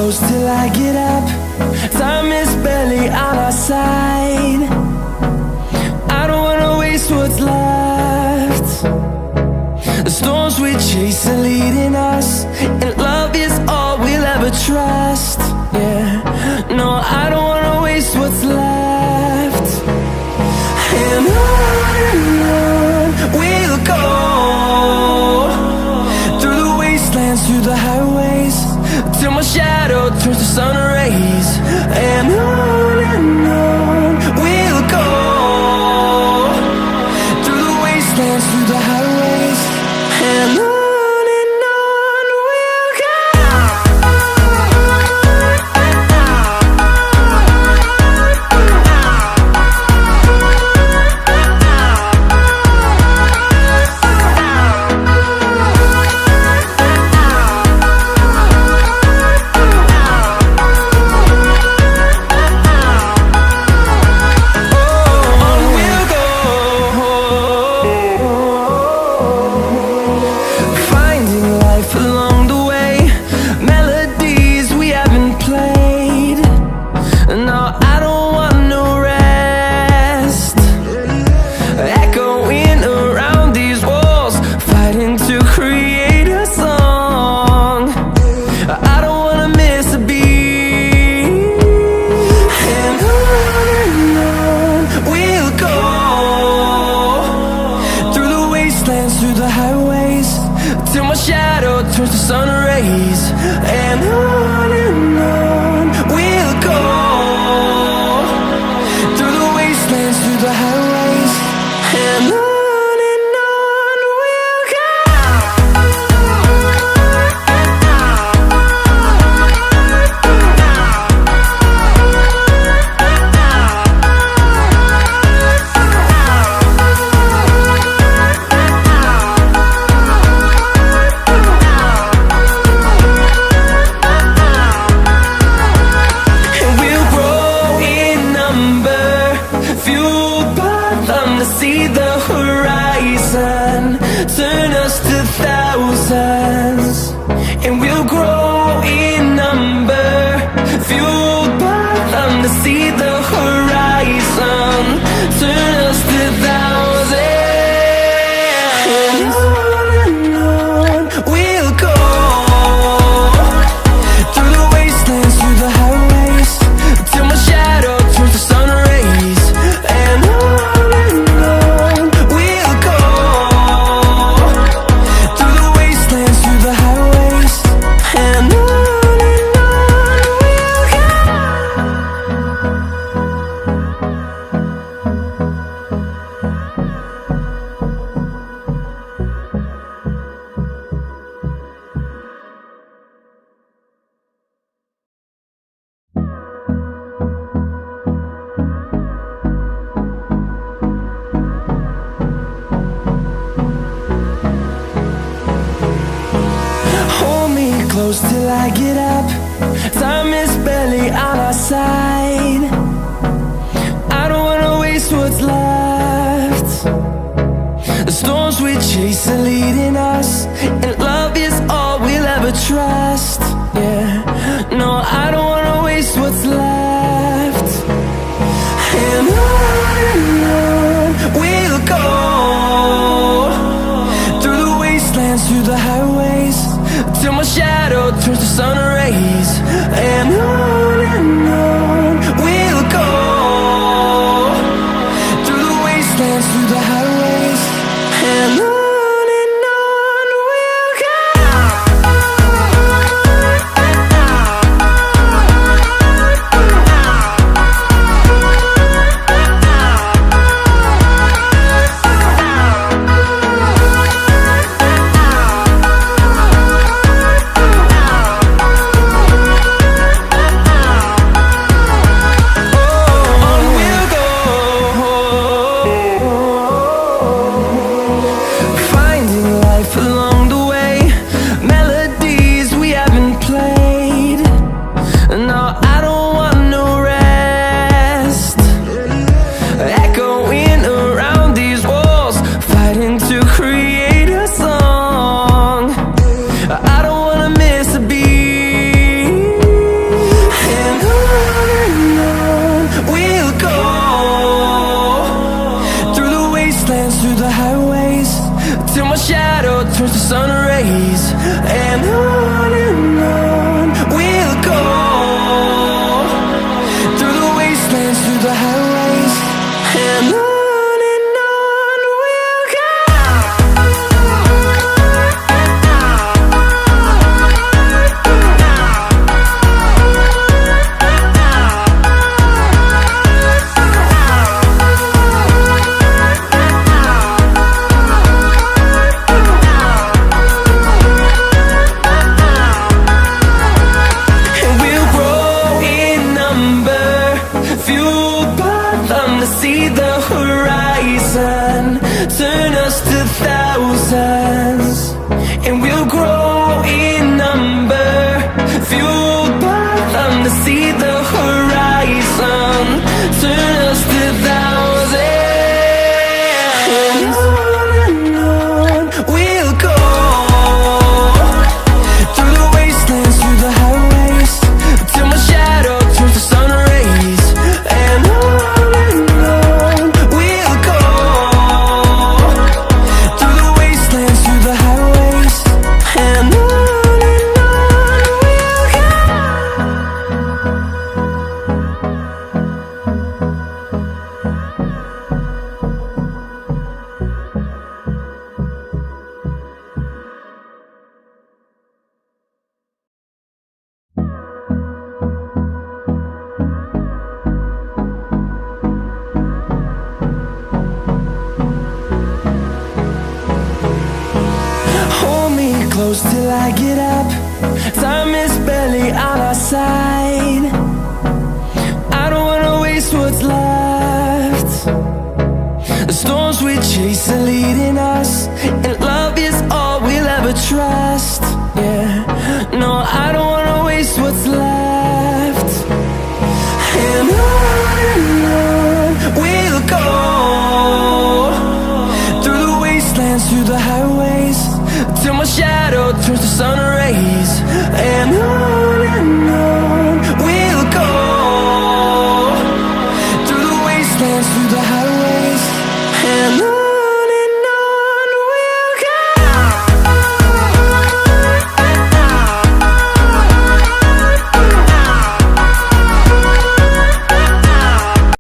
close till I get up. Time is barely on our side. I don't wanna waste what's left. The storms we chase are leading us, and love is all we'll ever trust. Yeah, no, I don't wanna waste what's left. And on we'll go, through the wastelands, through the highways, till my shadow turns to sun rays. And on we'll go, through the wastelands, through the highways, and on we'll go. Through the highways, till my shadow turns to sun rays. And on we'll go, through the wastelands, through the highways, and on we'll go. See the horizon, turn us to thousands, and we'll grow in number, fueled by them. To see the horizon, turn us to thousands, and on we'll go, through the wastelands, through the highways, till my shadow turns to sun rays. And close till I get up. Time is barely on our side. I don't wanna waste what's left. The storms we chase are leading us, and love is all we'll ever trust. Yeah, no, I don't wanna waste what's left. And on we'll go, through the wastelands, through the highways, till my shadow turns to sun rays. And on we'll go, through the wastelands, through the highways, and on we'll go. on we'll go, through the wastelands, through the highways, and on we'll go. See the horizon, turn us to thousands, and we'll grow in number, fueled by them to see the horizon, turn us to thousands, and on we'll go, through the wastelands, through the highways, till my shadow turns to sun rays, and on close till I get up. Time is barely on our side. I don't wanna waste what's left. The storms we chase are leading us, and love is all we'll ever trust. Yeah, no, I don't wanna waste what's left. And on we'll go, through the wastelands, through the highways, till my shadow turns to sun rays, and on